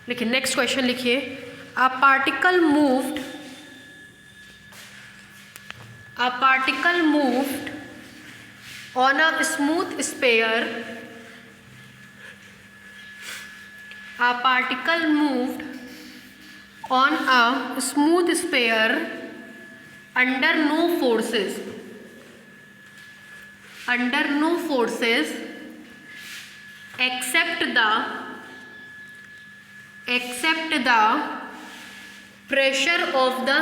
लिखिए next question लिखिए, a particle moved on a smooth sphere, a particle moved on a smooth sphere under no forces except the pressure of the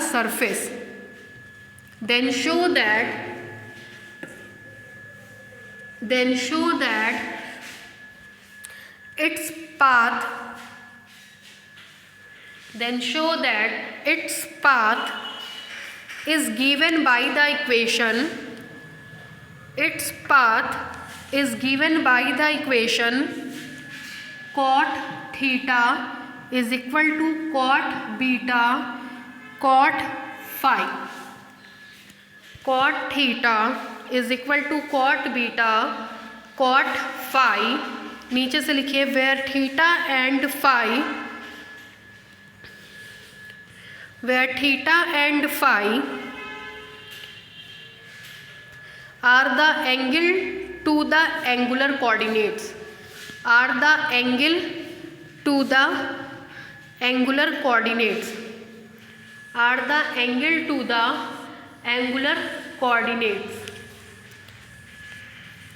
surface, then show that its path is given by the equation cot theta is equal to cot beta cot phi. Cot theta is equal to cot beta cot phi. नीचे से लिखिए where theta and phi are the angle to the angular coordinates,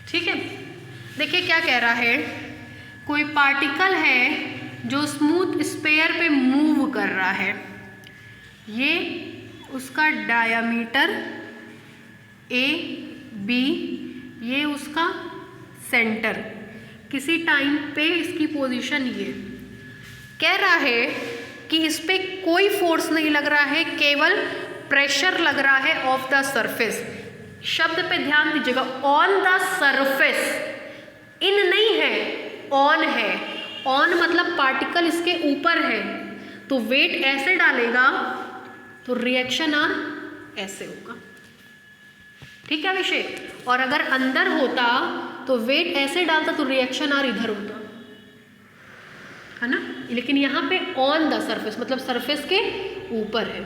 ठीक है। देखिए क्या कह रहा है, कोई पार्टिकल है जो स्मूथ स्फीयर पे मूव कर रहा है, ये उसका डायामीटर ए बी, ये उसका सेंटर, किसी टाइम पे इसकी पोजीशन ये कह रहा है कि इस पे कोई फोर्स नहीं लग रहा है, केवल प्रेशर लग रहा है ऑफ द सरफेस। शब्द पे ध्यान दीजिएगा, ऑन द सरफेस, इन नहीं है, ऑन है। ऑन मतलब पार्टिकल इसके ऊपर है, तो वेट ऐसे डालेगा तो रिएक्शन आर ऐसे होगा, ठीक है अभिषेक। और अगर अंदर होता तो वेट ऐसे डालता तो रिएक्शन आर इधर होता, है ना। लेकिन यहाँ पे ऑन द सरफेस मतलब सरफेस के ऊपर है।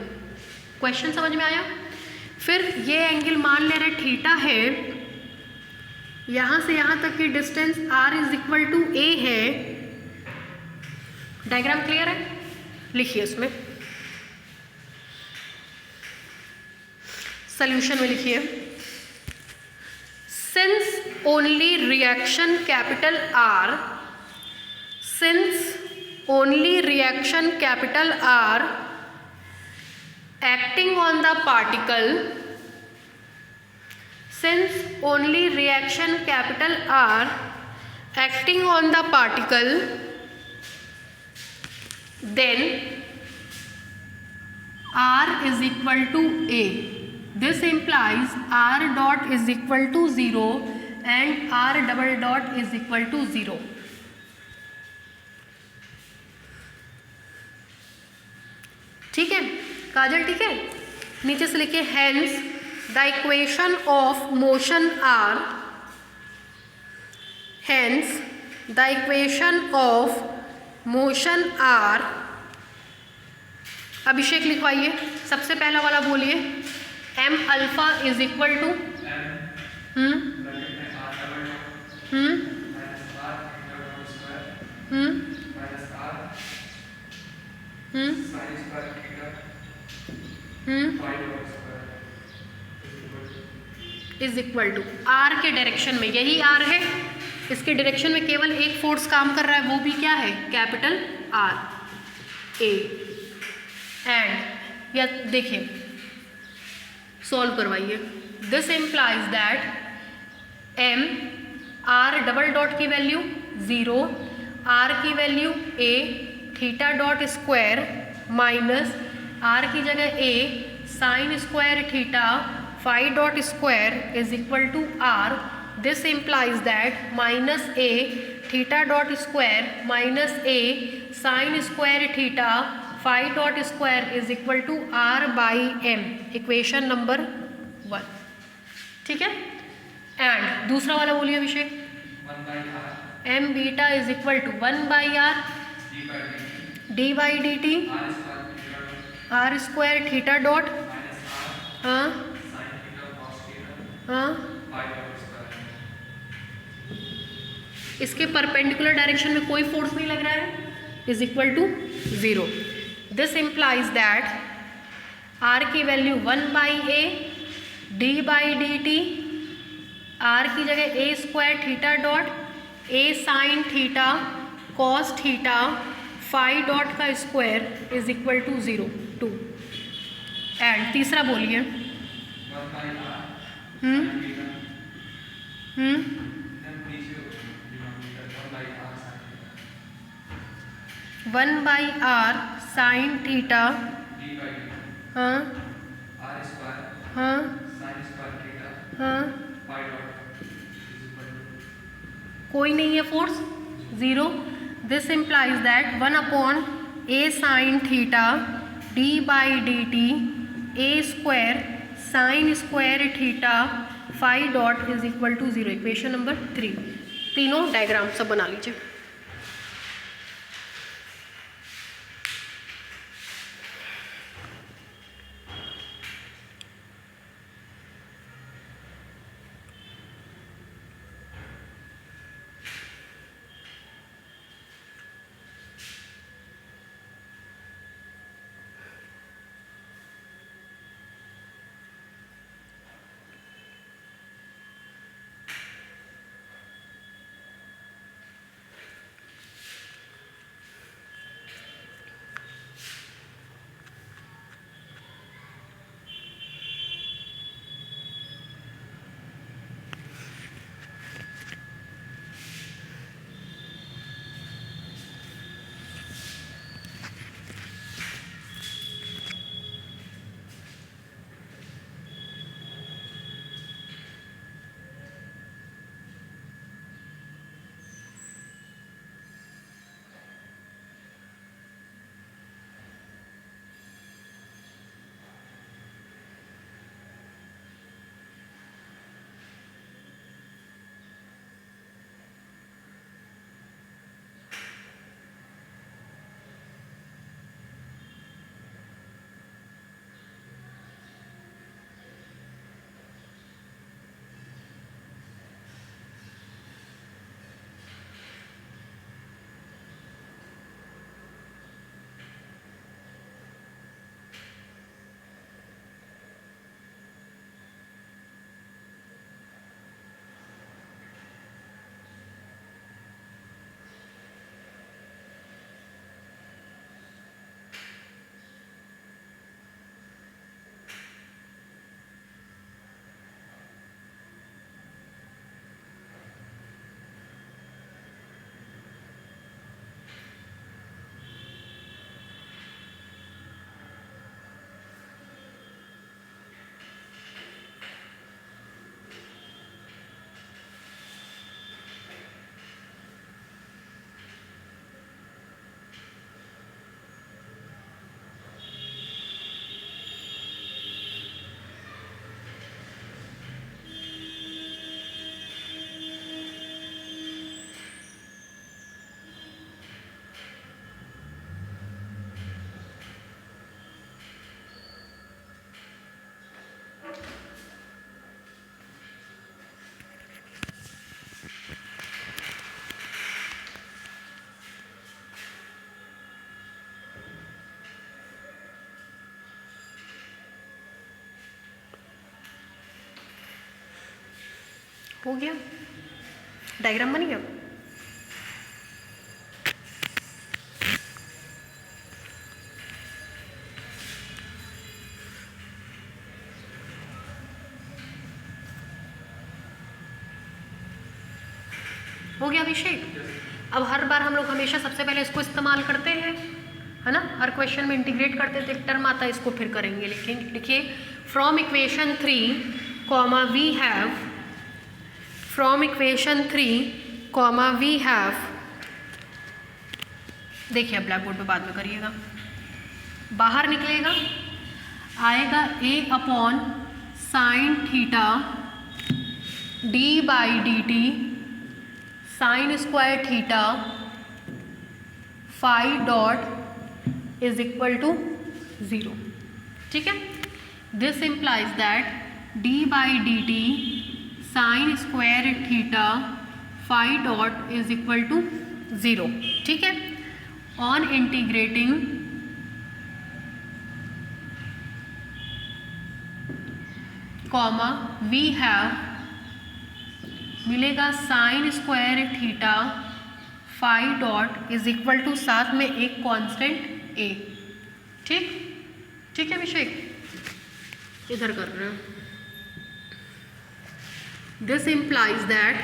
क्वेश्चन समझ में आया। फिर ये एंगल मान ले रहे थीटा है, यहाँ से यहाँ तक की distance r is equal to a है। डायग्राम क्लियर है, लिखिए उसमें सॉल्यूशन में लिखिए, since only reaction R acting on the particle, then R is equal to A. This implies R dot is equal to 0 and R double dot is equal to 0. ठीक है काजल, ठीक है। नीचे से लिखिए, hence the equation of motion are, Abhishek लिखवाइए, सबसे पहला वाला बोलिए, M alpha is equal to is equal to R के डायरेक्शन में, यही आर है, इसके डायरेक्शन में केवल एक फोर्स काम कर रहा है, वो भी क्या है, कैपिटल आर ए। एंड या देखिए सॉल्व करवाइए, this implies that M R double dot की वैल्यू 0, आर की value A, theta dot square minus R की जगह A sine square theta phi dot square is equal to R. This implies that minus A theta dot square minus A sine square theta phi dot square is equal to R by M, equation number 1, ठीक है। And दूसरा वाला बोलिए Abhishek. M beta is equal to 1/r D by D T R square theta dot, हाँ हाँ, इसके perpendicular direction में कोई फोर्स नहीं लग रहा है, is equal to 0। This implies that R की value 1/a D by D T, R की जगह a square theta dot a sine theta cos theta phi dot का square is equal to 0 2। And तीसरा बोलिए। 1/r साइन थीटा, हाँ हाँ हाँ, कोई नहीं है force, 0। This implies that 1/a sine theta D by D T a square sine square theta phi dot is equal to 0। Equation number 3। तीनों diagram सब बना लीजिए। हो गया, डायग्राम बन गया। हो गया अभिषेक। अब हर बार हम लोग हमेशा सबसे पहले इसको इस्तेमाल करते हैं, है ना, हर क्वेश्चन में इंटीग्रेट करते थे, एक टर्म आता है, इसको फिर करेंगे। लिखिए from equation 3 comma we have, from equation 3 comma we have, देखिए अब ब्लैक बोर्ड पे बाद में करिएगा, बाहर निकलेगा आएगा a upon sine theta D by D T sine square theta phi dot is equal to 0। ठीक है, this implies that D by D T sine square theta phi dot is equal to 0। ठीक है, on integrating comma we have मिलेगा sine square theta phi dot is equal to साथ में एक constant ए। ठीक, ठीक है अभिषेक, इधर कर रहे हो। This implies that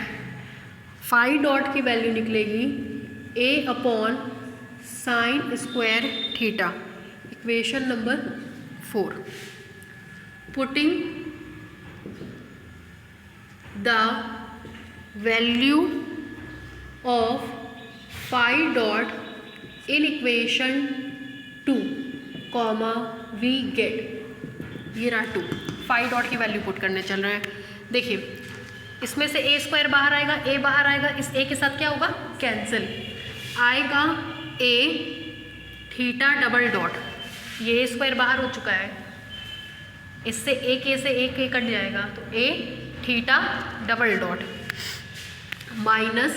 phi dot की वैल्यू निकलेगी A upon sine square theta, equation number 4। Putting the value of phi dot in equation 2 comma we get, ये रहा 2। फाई डॉट की वैल्यू पुट करने चल रहे हैं। देखिए इसमें से ए स्क्वायर बाहर आएगा, ए बाहर आएगा, इस ए के साथ क्या होगा, कैंसिल आएगा ए थीटा डबल डॉट, ये ए स्क्वायर बाहर हो चुका है, इससे एक ए से एक ए कट जाएगा, तो A theta double dot minus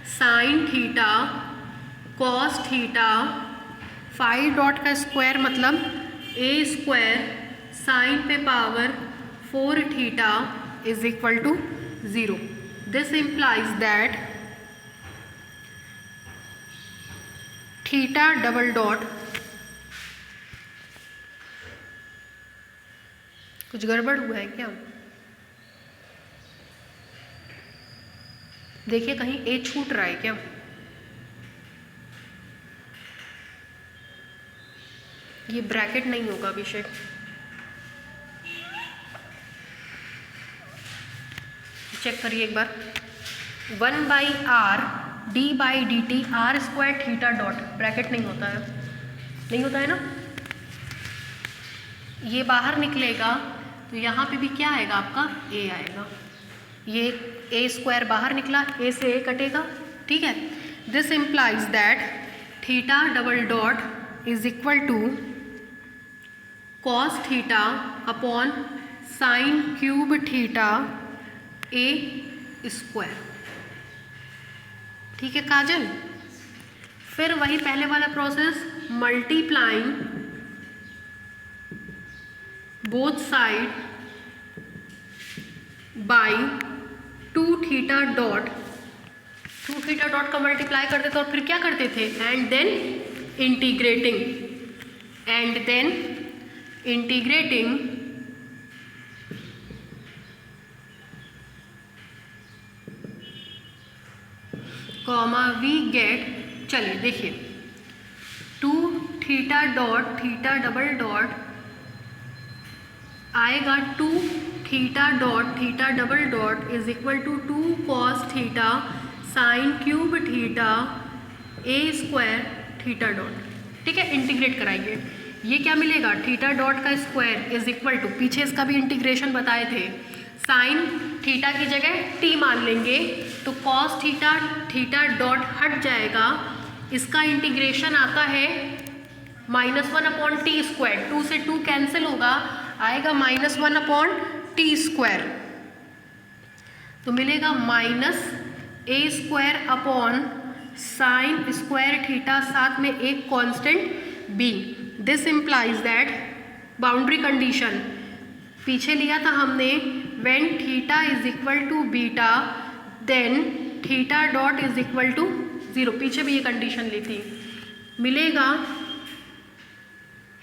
sine theta cos theta phi dot का स्क्वायर मतलब ए स्क्वायर साइन पे power 4 theta is equal to 0। This implies that theta double dot, कुछ गड़बड़ हुआ है क्या? देखिए कहीं ए छूट रहा है क्या? ये ब्रैकेट नहीं होगा अभिषेक, चेक करिए एक बार। 1 by R D by D T R square theta dot, bracket नहीं होता है, नहीं होता है ना, ये बाहर निकलेगा तो यहाँ पे भी क्या आएगा आपका, ए आएगा। ये ए स्क्वायर बाहर निकला, ए से ए कटेगा। ठीक है, this implies that theta double dot is equal to cos theta upon sine cube theta A square. ठीक है काजल, फिर वही पहले वाला process, multiplying both side by 2 theta dot, 2 theta dot का मल्टीप्लाई करते थे और फिर क्या करते थे, and then integrating, and then integrating comma we get, चलिए देखिए 2 theta dot theta double dot आएगा 2 theta dot theta double dot is equal to 2 cos theta sine cube theta A square theta dot. ठीक है, integrate कराइए, ये क्या मिलेगा, theta dot का स्क्वायर इज इक्वल टू, पीछे इसका भी इंटीग्रेशन बताए थे, साइन थीटा की जगह टी मान लेंगे तो कॉस थीटा थीटा डॉट हट जाएगा, इसका इंटीग्रेशन आता है -1 अपॉन टी स्क्वायर, 2 से 2 कैंसिल होगा, आएगा -1 अपॉन टी स्क्वायर, तो मिलेगा minus A square upon sine square theta, साथ में एक constant B. This implies that boundary condition पीछे लिया था हमने, when theta is equal to beta then theta dot is equal to 0, पीछे भी ये कंडीशन ली थी, मिलेगा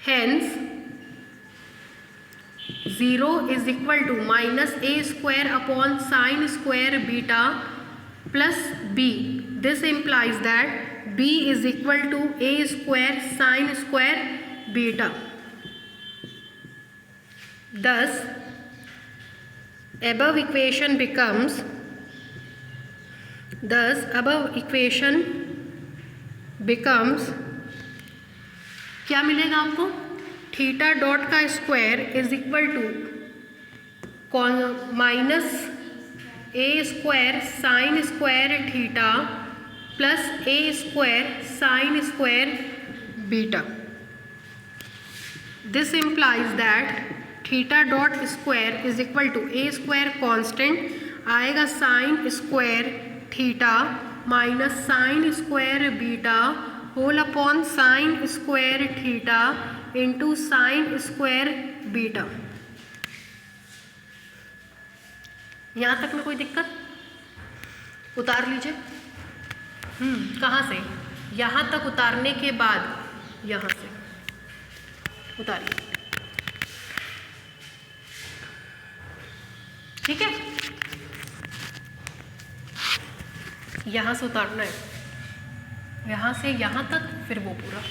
hence 0 is equal to minus A square upon sine square beta plus B. This implies that B is equal to A square sine square beta. Thus, above equation becomes, क्या मिलेगा आपको, theta dot का square is equal to minus A square sine square theta plus A square sine square beta. This implies that theta dot square is equal to A square constant आएगा sine square theta minus sine square beta whole upon sine square theta into sine square beta. यहाँ तक में कोई दिक्कत? उतार लीजिए। कहाँ से? यहाँ तक उतारने के बाद यहाँ से उतारिए। ठीक है, यहाँ से उतारना है, यहाँ से यहाँ तक, फिर वो पूरा।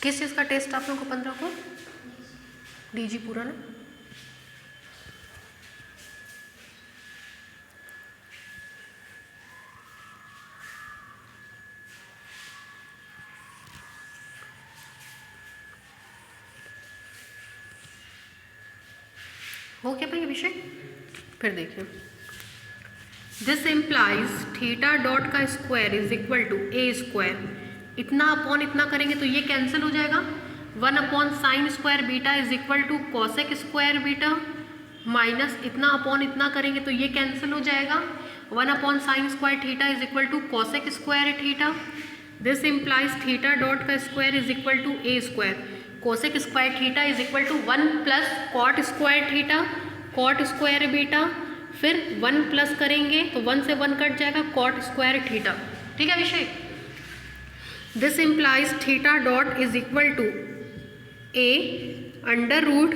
किस चीज़ का टेस्ट आप लोगों को 15 को? डीजी पूरा ना? हो गया भाई अभिषेक? फिर देखिए, दिस इम्प्लाइज थीटा डॉट का square is equal to A square, इतना अपॉन इतना करेंगे तो ये कैंसिल हो जाएगा, 1 upon sine square beta is equal to cosec square beta, minus इतना अपॉन इतना करेंगे तो ये कैंसिल हो जाएगा, 1/sin² theta is equal to cosec square theta. This implies theta dot का square is equal to A square. Cosec square theta is equal to 1 plus cot square theta, cot square beta, फिर 1 plus करेंगे तो 1 से 1 cut जाएगा, cot square theta. ठीक है विषय। This implies theta dot is equal to A under root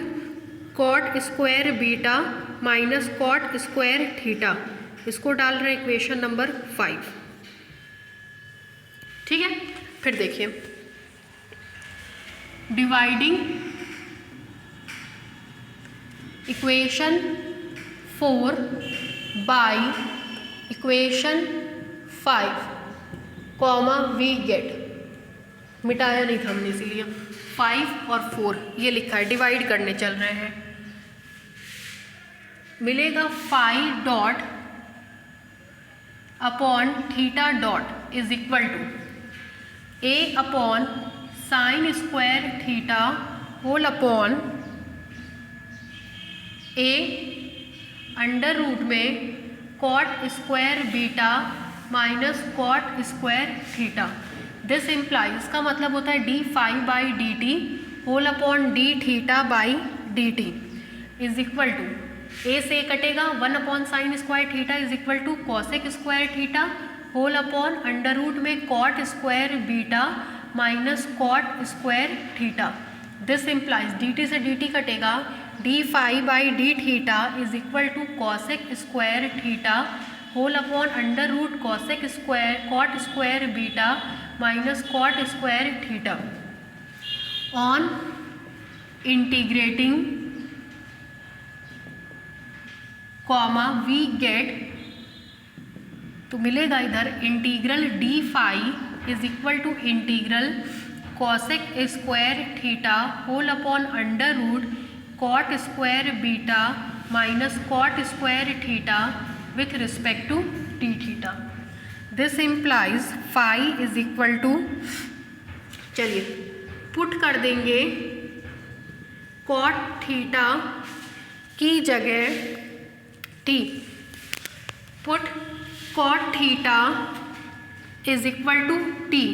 cot square beta minus cot square theta. इसको डाल रहे हैं इक्वेशन नंबर 5। ठीक है, फिर देखिए dividing equation 4 by equation 5 comma we get, मिटाया नहीं था हमने इसीलिए 5 और 4 ये लिखा है, डिवाइड करने चल रहे हैं। मिलेगा phi dot upon theta dot is equal to A upon sine square theta whole upon A under root में cot square beta minus cot square theta. This implies का मतलब होता है D phi by D T whole upon D theta by D T is equal to A से कटेगा 1/sin² theta is equal to cosec square theta whole upon under root में cot square beta minus cot square theta. This implies D T से D T कटेगा, D phi by D theta is equal to cosec square theta whole upon under root cosec square cot square beta minus cot square theta. On integrating comma we get, तो मिलेगा इधर integral D phi is equal to integral cosec square theta whole upon under root cot square beta minus cot square theta with respect to D theta. This implies phi is equal to, चलिए put कर देंगे cot theta की जगह t, put cot theta is equal to t.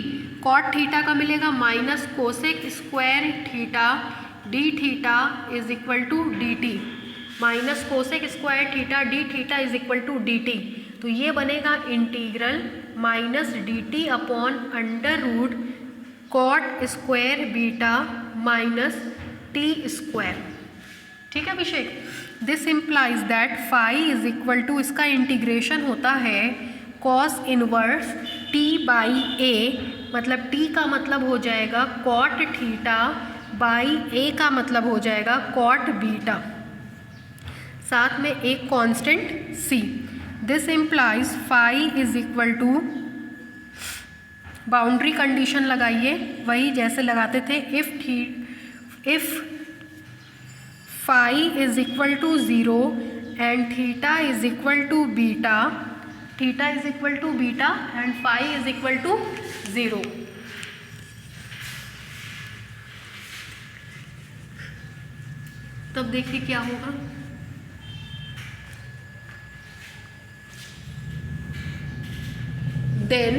Cot theta का मिलेगा minus cosec square theta d theta is equal to d t minus cosec square theta d theta is equal to d t. तो ये बनेगा integral minus d t upon under root cot square beta minus t square. ठीक है Abhishek. This implies that phi is equal to, इसका integration होता है cos inverse T by ए, मतलब T का मतलब हो जाएगा कॉट थीटा बाई ए का मतलब हो जाएगा कॉट बीटा, साथ में एक constant C. This implies phi is equal to, boundary condition लगाइए वही जैसे लगाते थे, if phi is equal to 0 and theta is equal to beta, theta is equal to beta and phi is equal to 0। तब देखिए क्या होगा, then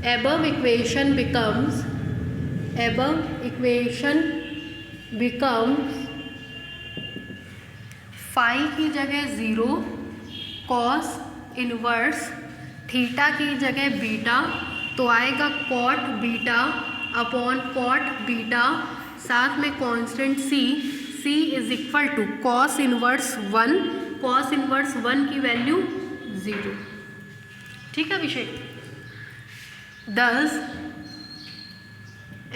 above equation becomes phi की जगह 0, कॉस इनवर्स थीटा की जगह बीटा, तो आएगा cot beta upon cot beta, साथ में constant c, c is equal to cos inverse 1, cos inverse 1 की वैल्यू 0। ठीक है Abhishek. Thus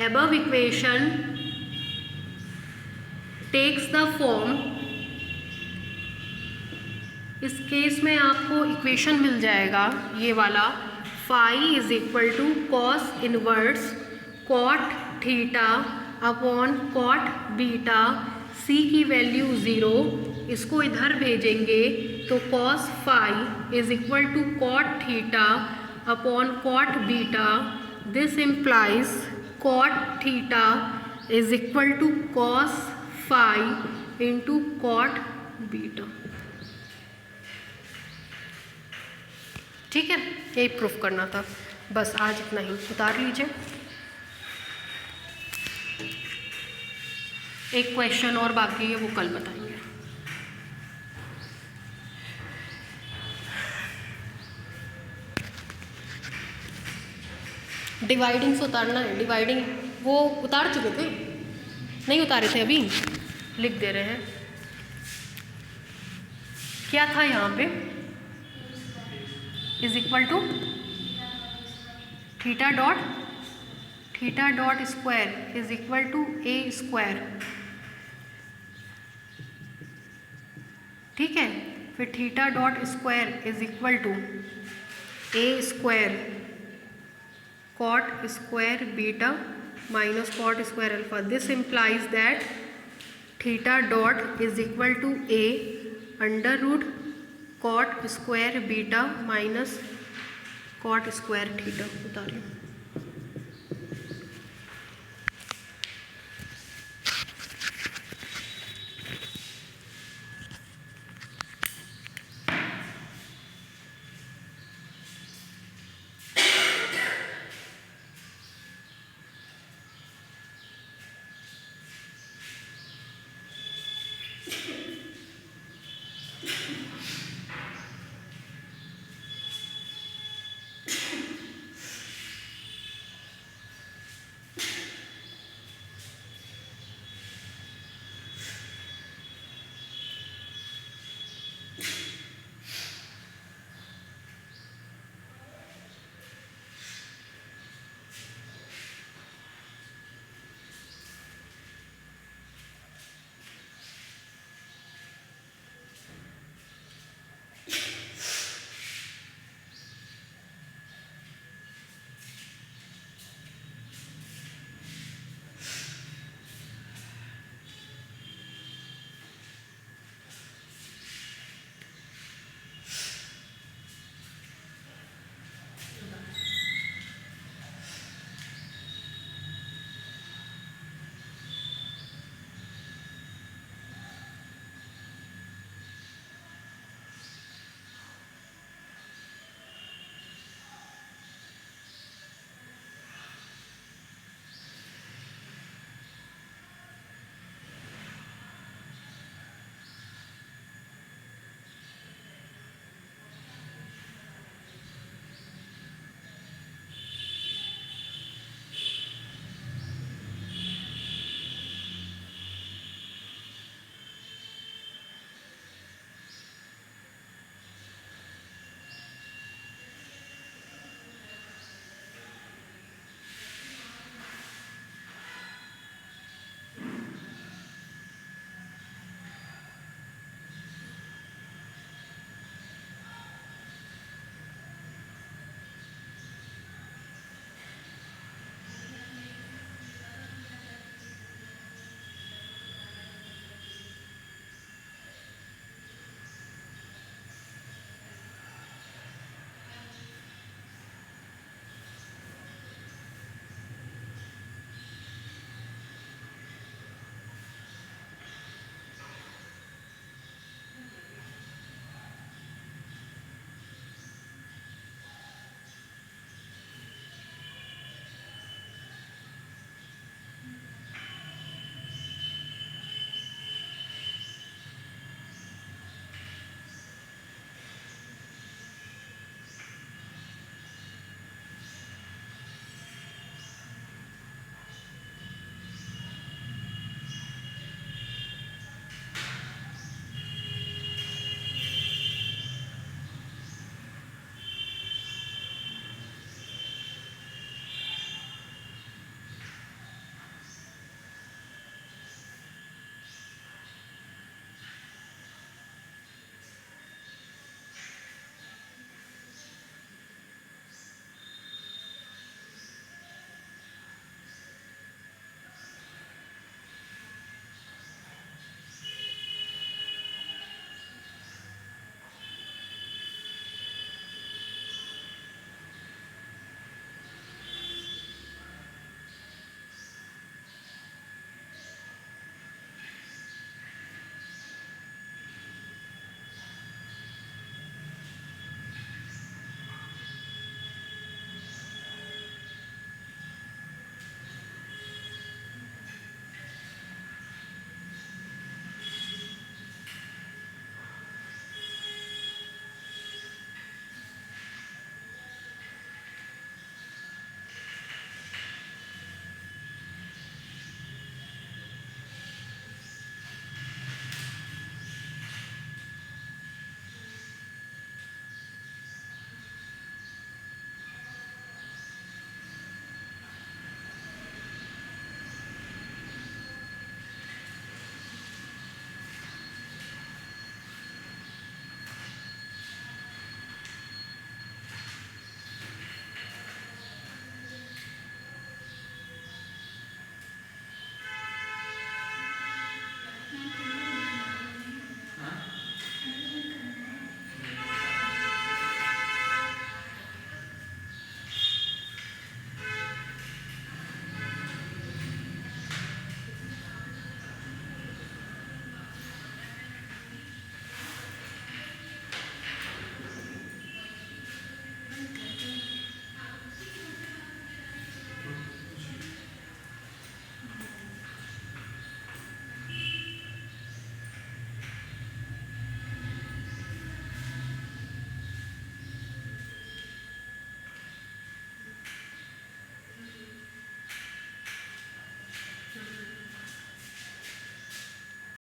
above equation takes the form, इस केस में आपको इक्वेशन मिल जाएगा ये वाला, phi is equal to cos inverse cot theta upon cot beta, c की वैल्यू 0, इसको इधर भेजेंगे तो cos phi is equal to cot theta upon cot beta. This implies cot theta is equal to cos phi into cot beta. ठीक है, यही proof करना था, बस आज इतना ही। उतार लीजिए। एक क्वेश्चन और बाकी है, वो कल बताएंगे। डिवाइडिंग से उतारना है, डिवाइडिंग वो उतार चुके थे, नहीं उतारे थे अभी, लिख दे रहे हैं। क्या था यहाँ पे, is equal to theta dot square is equal to A square, ठीक है। फिर theta dot square is equal to A square cot square beta minus cot square alpha. This implies that theta dot is equal to A under root cot square beta minus cot square theta. उतारिए।